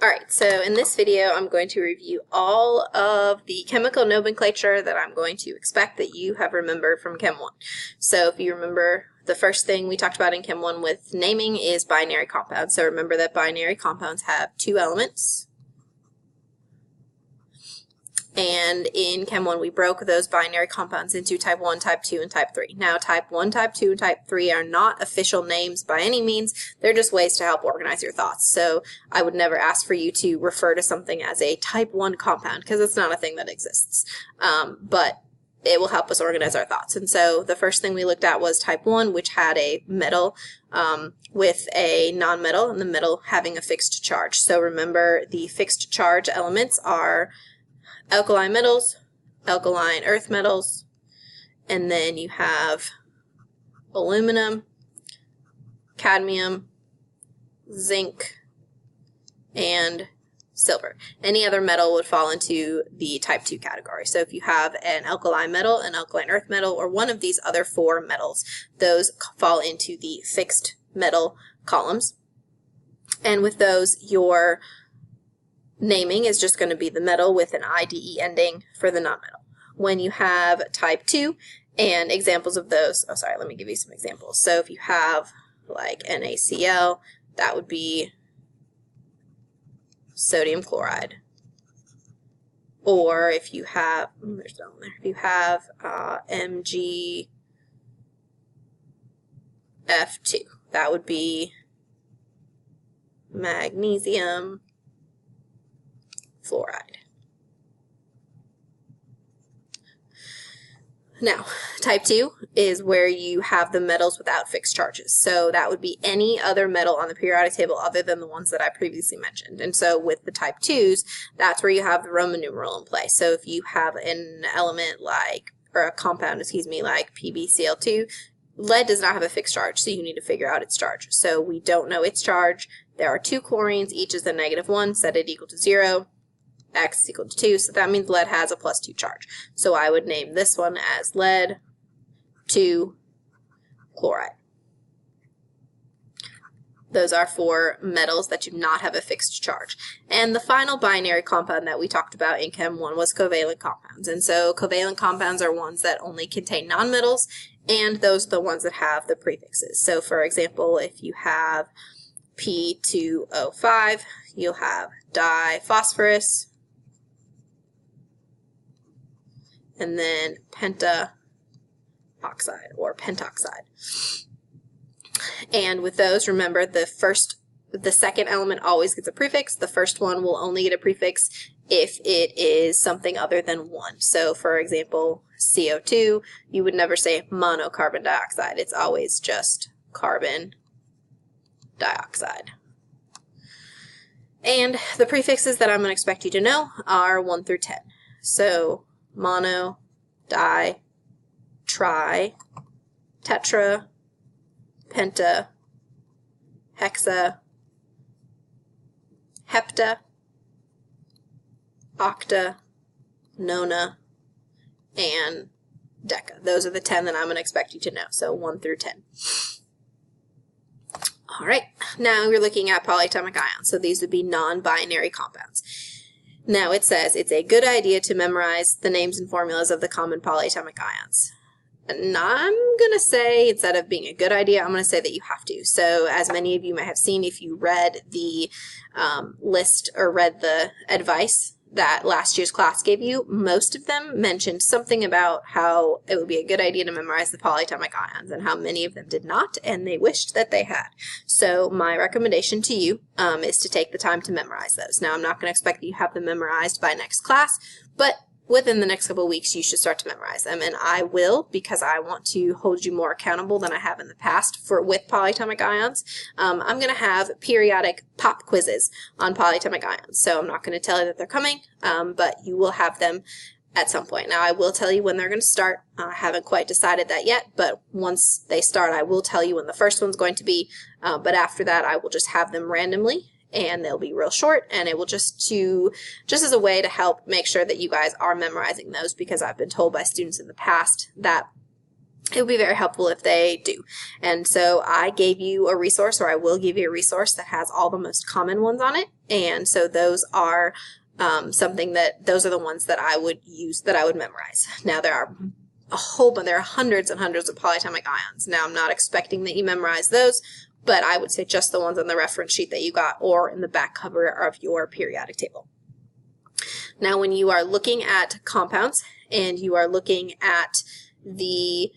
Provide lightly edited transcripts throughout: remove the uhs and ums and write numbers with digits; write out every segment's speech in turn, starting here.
Alright, so in this video I'm going to review all of the chemical nomenclature that I'm going to expect that you have remembered from Chem 1. So if you remember, the first thing we talked about in Chem 1 with naming is binary compounds. So remember that binary compounds have two elements. And in Chem 1 we broke those binary compounds into type 1, type 2, and type 3. Now type 1, type 2, and type 3 are not official names by any means. They're just ways to help organize your thoughts. So I would never ask for you to refer to something as a type 1 compound because it's not a thing that exists. But it will help us organize our thoughts. And so the first thing we looked at was type 1, which had a metal with a nonmetal in the middle having a fixed charge. So remember, the fixed charge elements are alkaline metals, alkaline earth metals, and then you have aluminum, cadmium, zinc, and silver. Any other metal would fall into the type 2 category. So if you have an alkaline metal, an alkaline earth metal, or one of these other four metals, those fall into the fixed metal columns. And with those, your naming is just going to be the metal with an IDE ending for the nonmetal. When you have type 2 and examples of those, let me give you some examples. So if you have like NaCl, that would be sodium chloride. Or if you have, there's no one there. If you have MgF2, that would be magnesium fluoride. Now, type 2 is where you have the metals without fixed charges. So that would be any other metal on the periodic table other than the ones that I previously mentioned. And so with the type 2s, that's where you have the Roman numeral in play. So if you have an element like, or a compound, like PbCl2, lead does not have a fixed charge, so you need to figure out its charge. So we don't know its charge. There are two chlorines, each is a -1, set it equal to 0. X is equal to 2, so that means lead has a +2 charge. So I would name this one as lead 2 chloride. Those are for metals that do not have a fixed charge. And the final binary compound that we talked about in Chem 1 was covalent compounds. And so covalent compounds are ones that only contain nonmetals, and those are the ones that have the prefixes. So for example, if you have P2O5, you'll have diphosphorus, and then pentaoxide or pentoxide. And with those, remember the second element always gets a prefix. The first one will only get a prefix if it is something other than 1. So for example, CO2, you would never say monocarbon dioxide. It's always just carbon dioxide. And the prefixes that I'm going to expect you to know are 1 through 10. So mono, di, tri, tetra, penta, hexa, hepta, octa, nona, and deca. Those are the 10 that I'm going to expect you to know, so 1 through 10. All right, now we're looking at polyatomic ions, so these would be non-binary compounds. Now it says it's a good idea to memorize the names and formulas of the common polyatomic ions. And I'm going to say, instead of being a good idea, I'm going to say that you have to. So as many of you might have seen if you read the list or read the advice that last year's class gave you, most of them mentioned something about how it would be a good idea to memorize the polyatomic ions and how many of them did not, and they wished that they had. So my recommendation to you is to take the time to memorize those. Now, I'm not going to expect that you have them memorized by next class, but within the next couple of weeks, you should start to memorize them, and I will, because I want to hold you more accountable than I have in the past with polyatomic ions. I'm going to have periodic pop quizzes on polyatomic ions, so I'm not going to tell you that they're coming, but you will have them at some point. Now, I will tell you when they're going to start. I haven't quite decided that yet, but once they start, I will tell you when the first one's going to be, but after that, I will just have them randomly, and they'll be real short, and it will just as a way to help make sure that you guys are memorizing those, because I've been told by students in the past that it would be very helpful if they do. And so I gave you a resource, or I will give you a resource that has all the most common ones on it. And so those are those are the ones that I would use, that I would memorize. Now there are there are hundreds and hundreds of polyatomic ions. Now I'm not expecting that you memorize those, but I would say just the ones on the reference sheet that you got or in the back cover of your periodic table. Now when you are looking at compounds and you are looking at the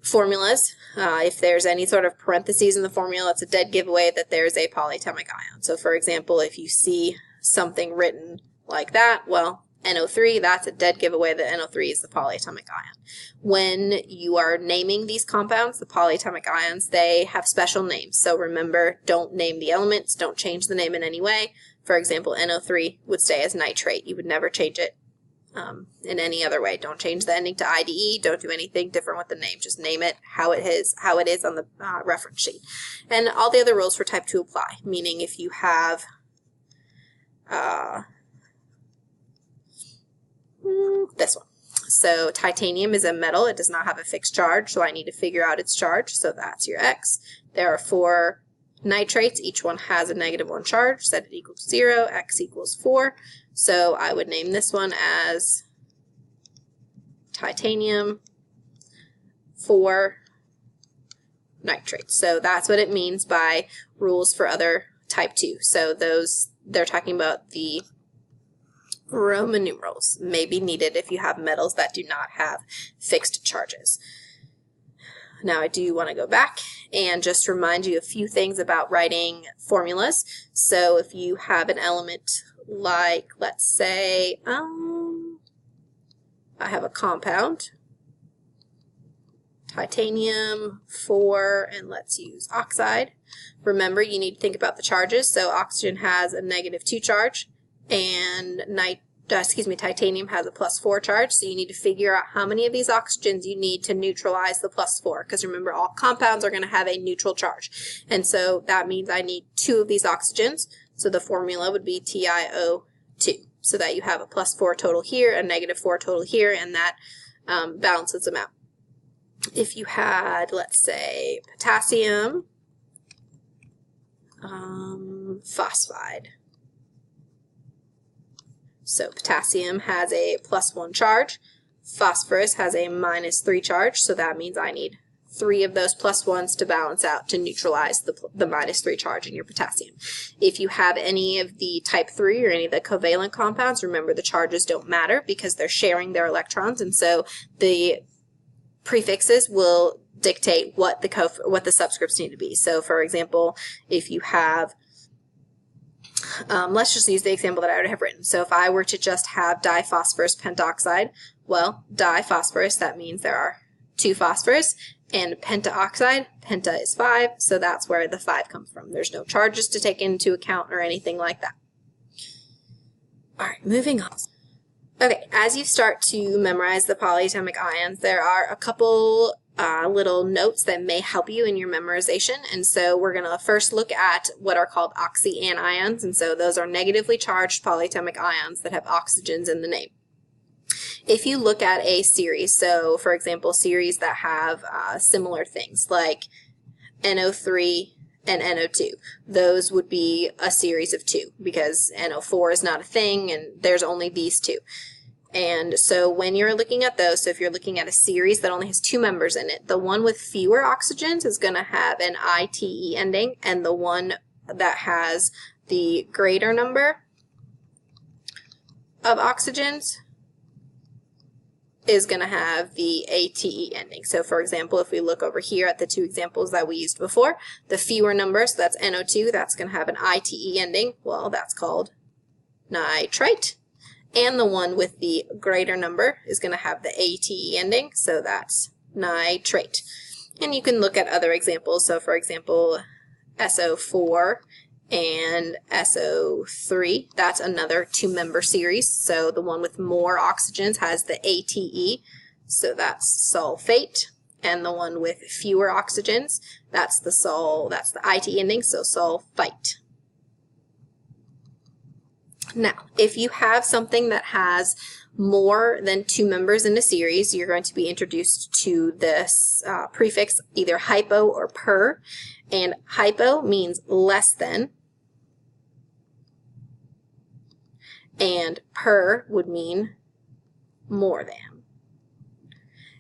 formulas, if there's any sort of parentheses in the formula, it's a dead giveaway that there's a polyatomic ion. So for example, if you see something written like that, well, NO3, that's a dead giveaway that NO3 is the polyatomic ion. When you are naming these compounds, the polyatomic ions, they have special names. So remember, don't name the elements, don't change the name in any way. For example, NO3 would stay as nitrate. You would never change it in any other way. Don't change the ending to IDE. Don't do anything different with the name. Just name it how it is on the reference sheet. And all the other rules for type 2 apply, meaning if you have this one. So titanium is a metal. It does not have a fixed charge, so I need to figure out its charge. So that's your X. There are 4 nitrates. Each one has a -1 charge. Set it equal to 0. X equals 4. So I would name this one as titanium 4 nitrates. So that's what it means by rules for other type 2. So they're talking about the Roman numerals may be needed if you have metals that do not have fixed charges. Now I do want to go back and just remind you a few things about writing formulas. So if you have an element like, let's say, I have a compound, titanium 4, and let's use oxide. Remember, you need to think about the charges. So oxygen has a -2 charge, and titanium has a +4 charge, so you need to figure out how many of these oxygens you need to neutralize the +4, because remember, all compounds are going to have a neutral charge. And so that means I need 2 of these oxygens, so the formula would be TiO2, so that you have a +4 total here, a -4 total here, and that balances them out. If you had, let's say, potassium phosphide. So potassium has a +1 charge, phosphorus has a -3 charge, so that means I need 3 of those +1s to balance out to neutralize the -3 charge in your potassium. If you have any of the type 3 or any of the covalent compounds, remember the charges don't matter because they're sharing their electrons, and so the prefixes will dictate what the subscripts need to be. So for example, if you have let's just use the example that I already have written. So if I were to just have diphosphorus pentoxide, well, diphosphorus, that means there are 2 phosphorus, and pentaoxide, penta is 5, so that's where the 5 comes from. There's no charges to take into account or anything like that. All right, moving on. Okay, as you start to memorize the polyatomic ions, there are a couple little notes that may help you in your memorization. And so we're going to first look at what are called oxyanions. And so those are negatively charged polyatomic ions that have oxygens in the name. If you look at a series, so for example, series that have similar things like NO3 and NO2, those would be a series of 2 because NO4 is not a thing and there's only these 2. And so when you're looking at those, so if you're looking at a series that only has 2 members in it, the one with fewer oxygens is going to have an ITE ending, and the one that has the greater number of oxygens is going to have the ATE ending. So for example, if we look over here at the 2 examples that we used before, the fewer number, so that's NO2, that's going to have an ITE ending. Well, that's called nitrite. And the one with the greater number is going to have the ATE ending, so that's nitrate. And you can look at other examples. So for example, SO4 and SO3, that's another 2-member series. So the one with more oxygens has the ATE, so that's sulfate. And the one with fewer oxygens, that's the ITE ending, so sulfite. Now, if you have something that has more than 2 members in a series, you're going to be introduced to this prefix either hypo or per, and hypo means less than, and per would mean more than.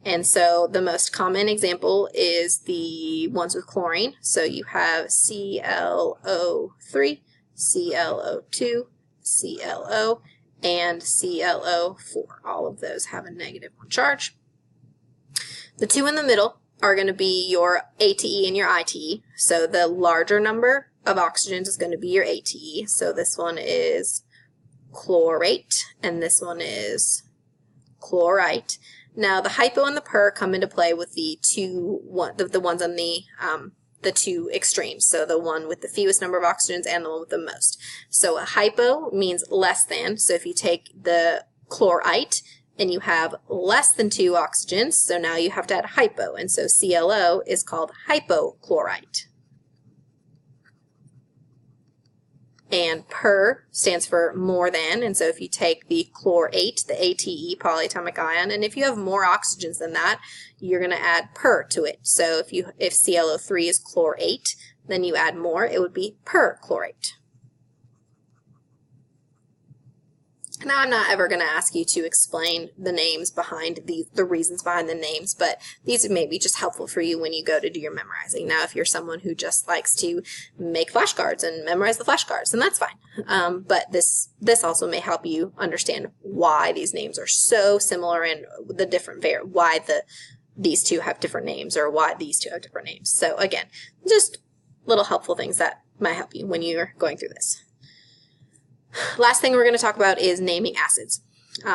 And so the most common example is the ones with chlorine. So you have ClO3, ClO2, ClO, and ClO4. All of those have a -1 charge. The 2 in the middle are going to be your ATE and your ITE. So the larger number of oxygens is going to be your ATE. So this one is chlorate, and this one is chlorite. Now the hypo and the per come into play with the ones on the 2 extremes, so the one with the fewest number of oxygens and the one with the most. So a hypo means less than, so if you take the chlorite and you have less than 2 oxygens, so now you have to add hypo, and so ClO is called hypochlorite. And per stands for more than, and so if you take the chlorate, the ATE polyatomic ion, and if you have more oxygens than that, you're going to add per to it. So if ClO3 is chlorate, then you add more, it would be perchlorate. Now, I'm not ever going to ask you to explain the names behind the reasons behind the names, but these may be just helpful for you when you go to do your memorizing. Now, if you're someone who just likes to make flashcards and memorize the flashcards, then that's fine. But this also may help you understand why these names are so similar and the different why these 2 have different names or why these 2 have different names. So again, just little helpful things that might help you when you're going through this. Last thing we're going to talk about is naming acids.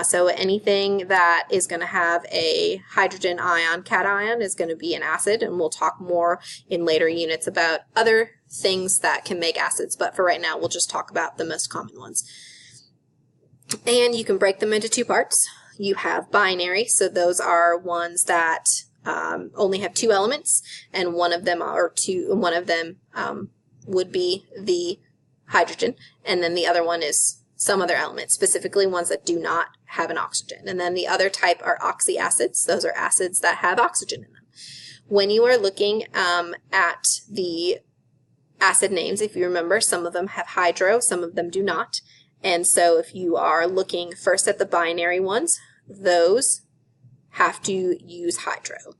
So anything that is going to have a hydrogen ion cation is going to be an acid, and we'll talk more in later units about other things that can make acids, but for right now we'll just talk about the most common ones. And you can break them into 2 parts. You have binary, so those are ones that only have 2 elements, and one of them would be the hydrogen, and then the other one is some other element, specifically ones that do not have an oxygen. And then the other type are oxyacids. Those are acids that have oxygen in them. When you are looking at the acid names, if you remember, some of them have hydro, some of them do not. And so if you are looking first at the binary ones, those have to use hydro,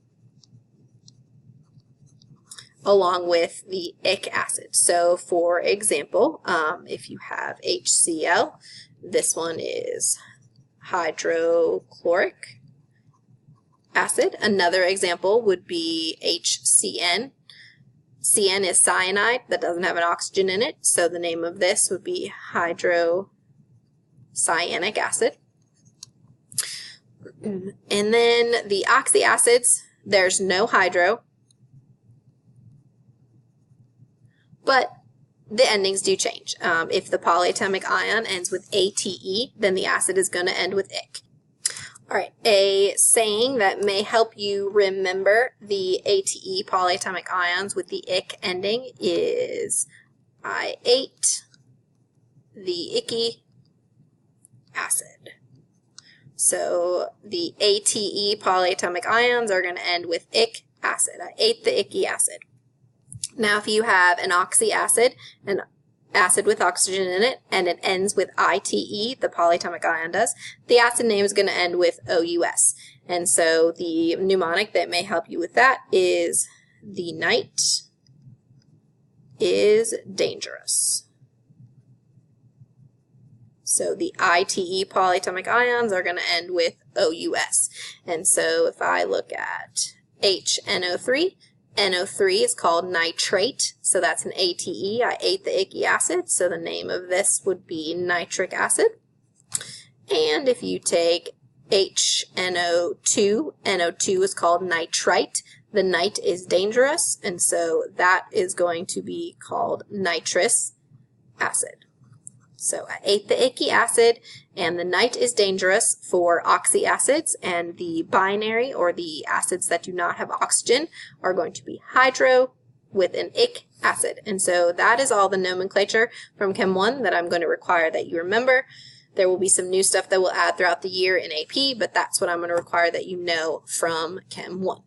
along with the ic acid. So for example, if you have HCl, this one is hydrochloric acid. Another example would be HCN. CN is cyanide, that doesn't have an oxygen in it, so the name of this would be hydrocyanic acid. And then the oxyacids, there's no hydro, but the endings do change. If the polyatomic ion ends with ATE, then the acid is going to end with ic. All right, a saying that may help you remember the ATE polyatomic ions with the ic ending is, I ate the icky acid. So the ATE polyatomic ions are going to end with ic acid. I ate the icky acid. Now, if you have an oxyacid, an acid with oxygen in it, and it ends with ITE, the polyatomic ion does, the acid name is going to end with OUS. And so the mnemonic that may help you with that is, the night is dangerous. So the ITE polyatomic ions are going to end with OUS. And so if I look at HNO3, NO3 is called nitrate, so that's an ATE. I ate the icky acid, so the name of this would be nitric acid. And if you take HNO2, NO2 is called nitrite. The nite is dangerous, and so that is going to be called nitrous acid. So I ate the icky acid, and the nite is dangerous for oxyacids, and the binary, or the acids that do not have oxygen, are going to be hydro, with an ic acid. And so that is all the nomenclature from Chem 1 that I'm going to require that you remember. There will be some new stuff that we'll add throughout the year in AP, but that's what I'm going to require that you know from Chem 1.